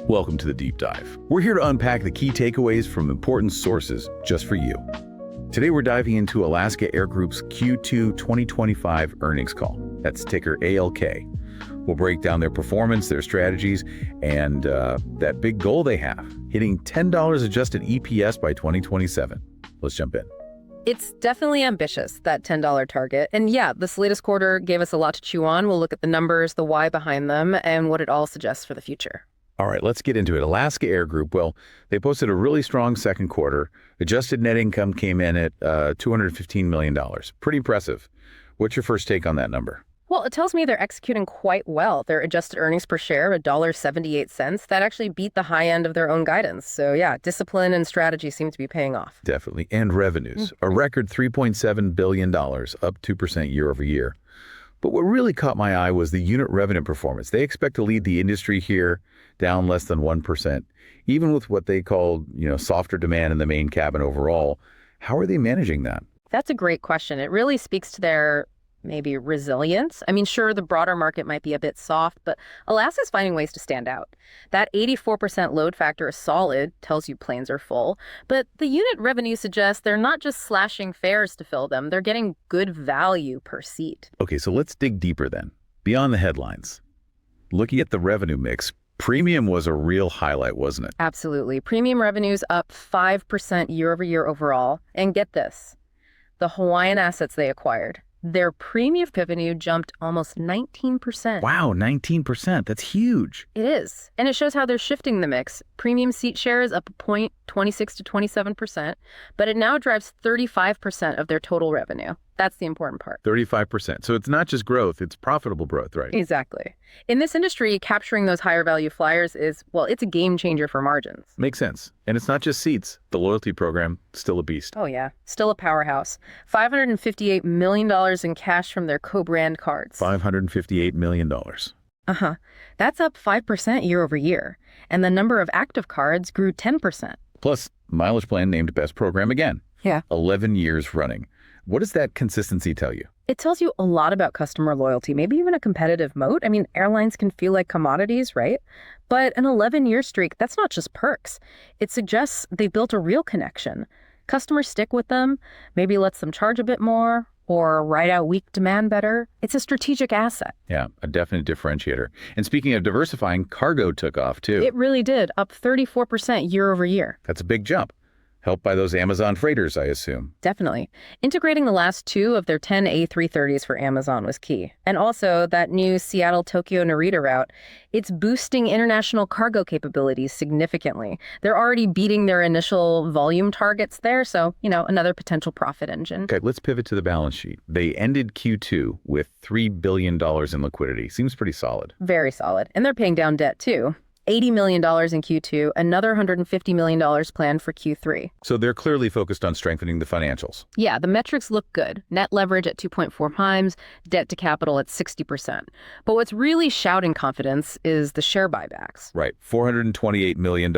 Welcome to the Deep Dive. We're here to unpack the key takeaways from important sources just for you. Today we're diving into Alaska Air Group's Q2 2025 earnings call. That's ticker ALK. We'll break down their performance, their strategies, and that big goal they have, hitting $10 adjusted EPS by 2027. Let's jump in. It's definitely ambitious, that $10 target. And yeah, this latest quarter gave us a lot to chew on. We'll look at the numbers, the why behind them, and what it all suggests for the future. All right, let's get into it. Alaska Air Group, well, they posted a really strong second quarter. Adjusted net income came in at $215 million. Pretty impressive. What's your first take on that number? Well, it tells me they're executing quite well. Their adjusted earnings per share, $1.78, that actually beat the high end of their own guidance. So yeah, discipline and strategy seem to be paying off. Definitely. And revenues, a record $3.7 billion, up 2% year over year. But what really caught my eye was the unit revenue performance. They expect to lead the industry here, down less than 1%. Even with what they call, softer demand in the main cabin overall. How are they managing that? That's a great question. It really speaks to their maybe resilience. I mean, sure, the broader market might be a bit soft, but Alaska's finding ways to stand out. That 84% load factor is solid, tells you planes are full, but the unit revenue suggests they're not just slashing fares to fill them, they're getting good value per seat. Okay, so let's dig deeper then. Beyond the headlines, looking at the revenue mix, premium was a real highlight, wasn't it? Absolutely. Premium revenue's up 5% year over year overall. And get this, the Hawaiian assets they acquired, their premium revenue jumped almost 19%. Wow, 19%. That's huge. It is. And it shows how they're shifting the mix. Premium seat share is up a point, 26 to 27%, but it now drives 35% of their total revenue. That's the important part. 35%. So it's not just growth, it's profitable growth, right? Exactly. In this industry, capturing those higher value flyers is, well, it's a game changer for margins. Makes sense. And it's not just seats. The loyalty program, still a beast. Oh, yeah. Still a powerhouse. $558 million in cash from their co-brand cards. $558 million. Uh-huh. That's up 5% year over year. And the number of active cards grew 10%. Plus, Mileage Plan named Best Program again. Yeah. 11 years running. What does that consistency tell you? It tells you a lot about customer loyalty, maybe even a competitive moat. I mean, airlines can feel like commodities, right? But an 11-year streak, that's not just perks. It suggests they built a real connection. Customers stick with them, maybe lets them charge a bit more, or ride out weak demand better. It's a strategic asset. Yeah, a definite differentiator. And speaking of diversifying, cargo took off too. It really did, up 34% year over year. That's a big jump. Helped by those Amazon freighters, I assume. Definitely. Integrating the last 2 of their 10 A330s for Amazon was key. And also that new Seattle-Tokyo Narita route, it's boosting international cargo capabilities significantly. They're already beating their initial volume targets there, so, another potential profit engine. Okay, let's pivot to the balance sheet. They ended Q2 with $3 billion in liquidity. Seems pretty solid. Very solid. And they're paying down debt too. $80 million in Q2, another $150 million planned for Q3. So they're clearly focused on strengthening the financials. Yeah, the metrics look good. Net leverage at 2.4 times, debt to capital at 60%. But what's really shouting confidence is the share buybacks. Right, $428 million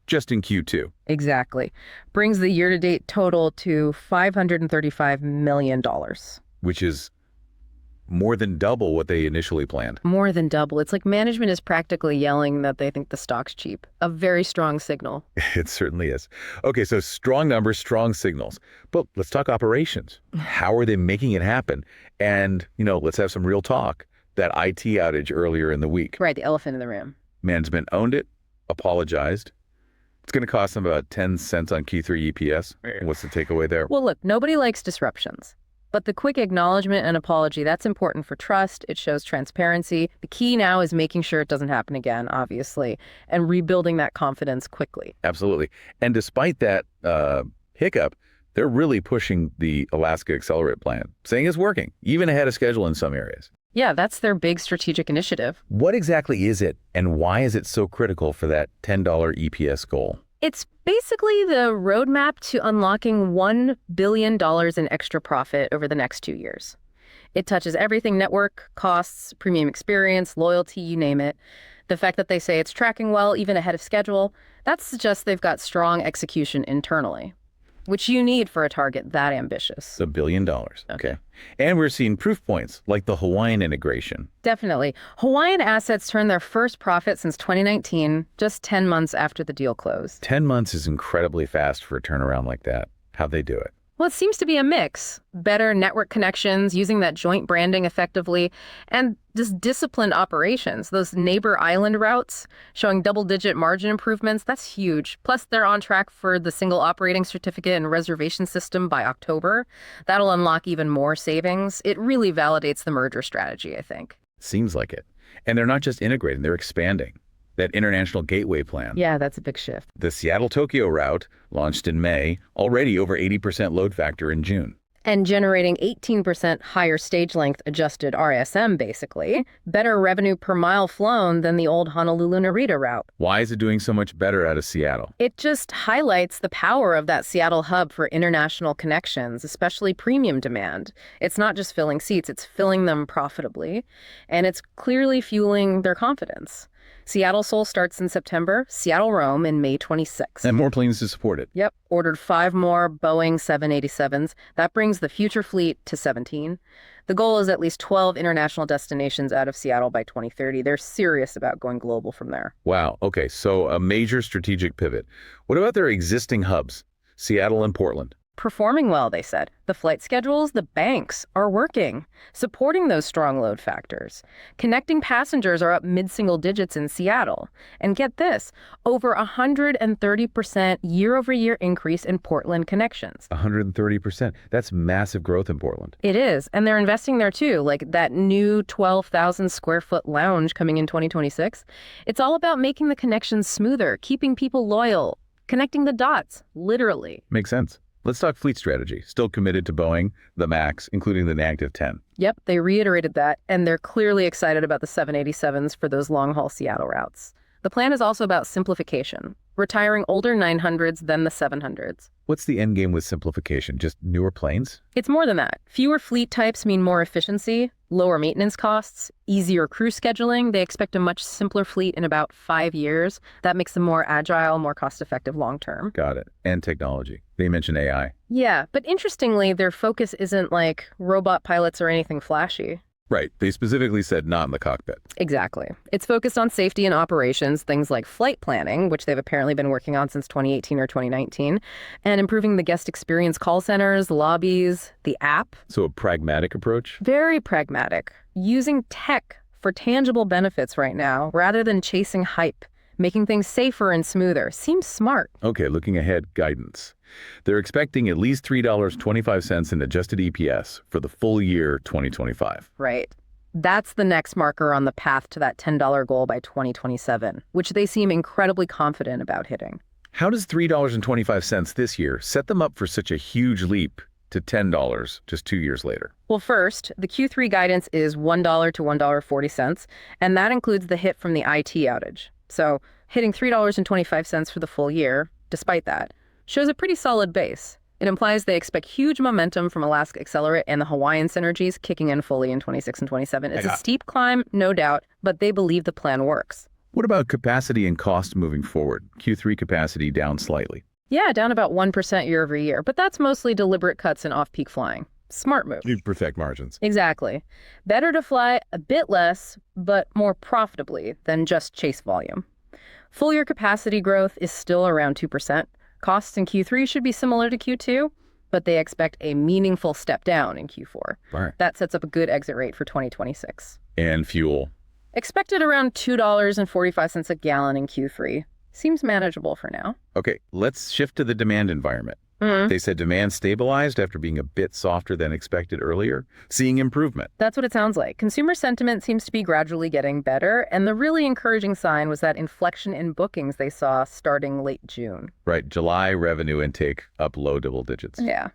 just in Q2. Exactly. Brings the year-to-date total to $535 million. Which is more than double what they initially planned. More than double. It's like management is practically yelling that they think the stock's cheap. A very strong signal. It certainly is. Okay, so strong numbers, strong signals. But let's talk operations. How are they making it happen? And, let's have some real talk. That IT outage earlier in the week. Right, the elephant in the room. Management owned it, apologized. It's going to cost them about 10 cents on Q3 EPS. What's the takeaway there? Well, look, nobody likes disruptions. But the quick acknowledgement and apology, that's important for trust. It shows transparency. The key now is making sure it doesn't happen again, obviously, and rebuilding that confidence quickly. Absolutely. And despite that hiccup, they're really pushing the Alaska Accelerate plan, saying it's working, even ahead of schedule in some areas. Yeah, that's their big strategic initiative. What exactly is it, and why is it so critical for that $10 EPS goal? It's basically the roadmap to unlocking $1 billion in extra profit over the next 2 years. It touches everything: network, costs, premium experience, loyalty, you name it. The fact that they say it's tracking well, even ahead of schedule, that suggests they've got strong execution internally. which you need for a target that ambitious. $1 billion. Okay. And we're seeing proof points like the Hawaiian integration. Definitely. Hawaiian assets turned their first profit since 2019, just 10 months after the deal closed. 10 months is incredibly fast for a turnaround like that. How'd they do it? Well, it seems to be a mix. Better network connections, using that joint branding effectively, and just disciplined operations. Those neighbor island routes showing double-digit margin improvements, that's huge. Plus, they're on track for the single operating certificate and reservation system by October. That'll unlock even more savings. It really validates the merger strategy, I think. Seems like it. And they're not just integrating, they're expanding. That international gateway plan. Yeah, that's a big shift. The Seattle-Tokyo route, launched in May, already over 80% load factor in June. And generating 18% higher stage length adjusted RSM, basically. Better revenue per mile flown than the old Honolulu-Narita route. Why is it doing so much better out of Seattle? It just highlights the power of that Seattle hub for international connections, especially premium demand. It's not just filling seats, it's filling them profitably. And it's clearly fueling their confidence. Seattle-Seoul starts in September, Seattle-Rome in May 26. And more planes to support it. Yep, ordered 5 more Boeing 787s. That brings the future fleet to 17. The goal is at least 12 international destinations out of Seattle by 2030. They're serious about going global from there. Wow, okay, so a major strategic pivot. What about their existing hubs, Seattle and Portland? Performing well, they said. The flight schedules, the banks are working, supporting those strong load factors. Connecting passengers are up mid-single digits in Seattle. And get this, over 130% year-over-year increase in Portland connections. 130%. That's massive growth in Portland. It is, and they're investing there too, like that new 12,000 square foot lounge coming in 2026. It's all about making the connections smoother, keeping people loyal, connecting the dots, literally. Makes sense. Let's talk fleet strategy. Still committed to Boeing, the MAX, including the Active 10. Yep, they reiterated that, and they're clearly excited about the 787s for those long-haul Seattle routes. The plan is also about simplification, retiring older 900s than the 700s. What's the end game with simplification? Just newer planes? It's more than that. Fewer fleet types mean more efficiency, lower maintenance costs, easier crew scheduling. They expect a much simpler fleet in about 5 years. That makes them more agile, more cost-effective long-term. Got it. And technology. They mentioned AI. Yeah, but interestingly, their focus isn't like robot pilots or anything flashy. Right. They specifically said not in the cockpit. Exactly. It's focused on safety and operations, things like flight planning, which they've apparently been working on since 2018 or 2019, and improving the guest experience call centers, lobbies, the app. So a pragmatic approach? Very pragmatic. Using tech for tangible benefits right now, rather than chasing hype. Making things safer and smoother. Seems smart. Okay, looking ahead, guidance. They're expecting at least $3.25 in adjusted EPS for the full year 2025. Right. That's the next marker on the path to that $10 goal by 2027, which they seem incredibly confident about hitting. How does $3.25 this year set them up for such a huge leap to $10 just 2 years later? Well, first, the Q3 guidance is $1 to $1.40, and that includes the hit from the IT outage. So hitting $3.25 for the full year, despite that, shows a pretty solid base. It implies they expect huge momentum from Alaska Accelerate and the Hawaiian synergies kicking in fully in 26 and 27. It's a steep climb, no doubt, but they believe the plan works. What about capacity and cost moving forward? Q3 capacity down slightly. Yeah, down about 1% year over year, but that's mostly deliberate cuts in off-peak flying. Smart move. You'd protect margins. Exactly. Better to fly a bit less, but more profitably than just chase volume. Full year capacity growth is still around 2%. Costs in Q3 should be similar to Q2, but they expect a meaningful step down in Q4. Right. That sets up a good exit rate for 2026. And fuel. Expected around $2.45 a gallon in Q3. Seems manageable for now. Okay, let's shift to the demand environment. They said demand stabilized after being a bit softer than expected earlier, seeing improvement. That's what it sounds like. Consumer sentiment seems to be gradually getting better, and the really encouraging sign was that inflection in bookings they saw starting late June. Right, July revenue intake up low double digits. Yeah.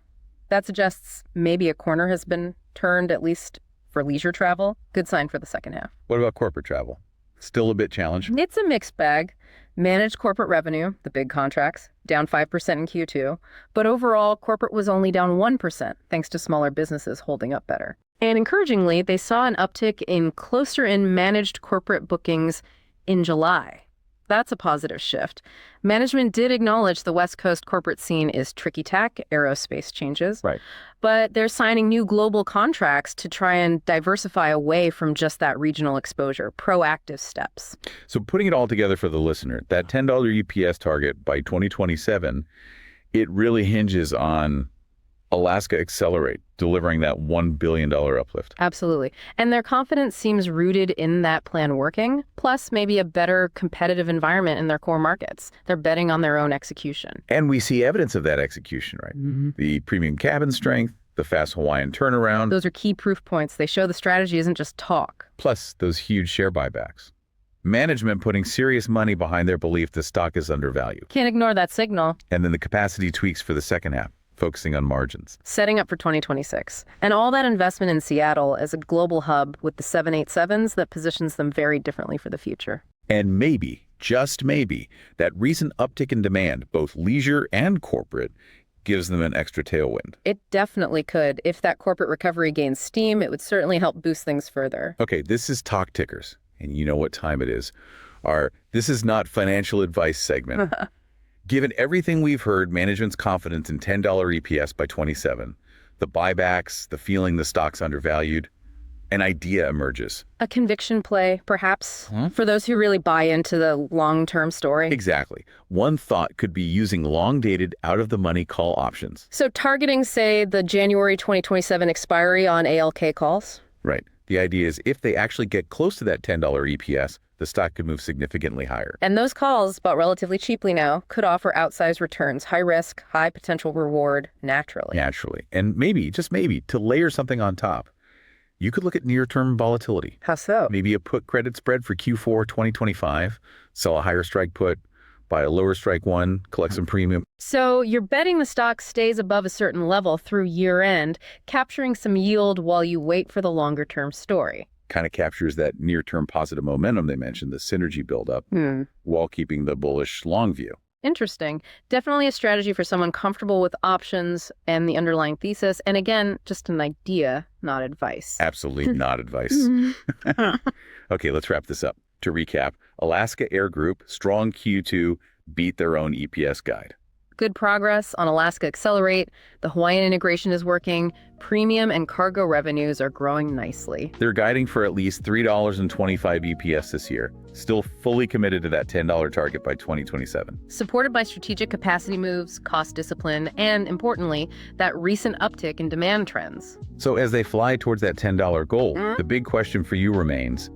That suggests maybe a corner has been turned, at least for leisure travel. Good sign for the second half. What about corporate travel? Still a bit challenged? It's a mixed bag. Managed corporate revenue, the big contracts, down 5% in Q2. But overall, corporate was only down 1%, thanks to smaller businesses holding up better. And encouragingly, they saw an uptick in closer-in managed corporate bookings in July. That's a positive shift. Management did acknowledge the West Coast corporate scene is tricky tack, aerospace changes. Right. But they're signing new global contracts to try and diversify away from just that regional exposure, proactive steps. So putting it all together for the listener, that $10 EPS target by 2027, it really hinges on Alaska Accelerate delivering that $1 billion uplift. Absolutely. And their confidence seems rooted in that plan working, plus maybe a better competitive environment in their core markets. They're betting on their own execution. And we see evidence of that execution, right? Mm-hmm. The premium cabin strength, the fast Hawaiian turnaround. Those are key proof points. They show the strategy isn't just talk. Plus those huge share buybacks. Management putting serious money behind their belief the stock is undervalued. Can't ignore that signal. And then the capacity tweaks for the second half, focusing on margins. Setting up for 2026. And all that investment in Seattle as a global hub with the 787s that positions them very differently for the future. And maybe, just maybe, that recent uptick in demand, both leisure and corporate, gives them an extra tailwind. It definitely could. If that corporate recovery gains steam, it would certainly help boost things further. Okay, this is TalkTickers, and you know what time it is. Our This Is Not Financial Advice segment. Given everything we've heard, management's confidence in $10 EPS by 27, the buybacks, the feeling the stock's undervalued, an idea emerges. A conviction play, perhaps, for those who really buy into the long-term story. Exactly. One thought could be using long-dated, out-of-the-money call options. So targeting, say, the January 2027 expiry on ALK calls? Right. The idea is if they actually get close to that $10 EPS, the stock could move significantly higher. And those calls, bought relatively cheaply now, could offer outsized returns, high risk, high potential reward, naturally. Naturally. And maybe, just maybe, to layer something on top, you could look at near-term volatility. How so? Maybe a put credit spread for Q4 2025, sell a higher strike put, buy a lower strike one, collect some premium. So you're betting the stock stays above a certain level through year-end, capturing some yield while you wait for the longer-term story. Kind of captures that near-term positive momentum they mentioned, the synergy buildup, while keeping the bullish long view. Interesting. Definitely a strategy for someone comfortable with options and the underlying thesis. And again, just an idea, not advice. Absolutely not advice. Okay, let's wrap this up. To recap, Alaska Air Group, strong Q2, beat their own EPS guide. Good progress on Alaska Accelerate. The Hawaiian integration is working. Premium and cargo revenues are growing nicely. They're guiding for at least $3.25 EPS this year, still fully committed to that $10 target by 2027. Supported by strategic capacity moves, cost discipline, and importantly, that recent uptick in demand trends. So as they fly towards that $10 goal, the big question for you remains,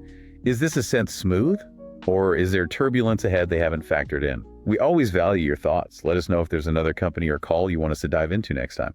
is this ascent smooth, or is there turbulence ahead they haven't factored in? We always value your thoughts. Let us know if there's another company or call you want us to dive into next time.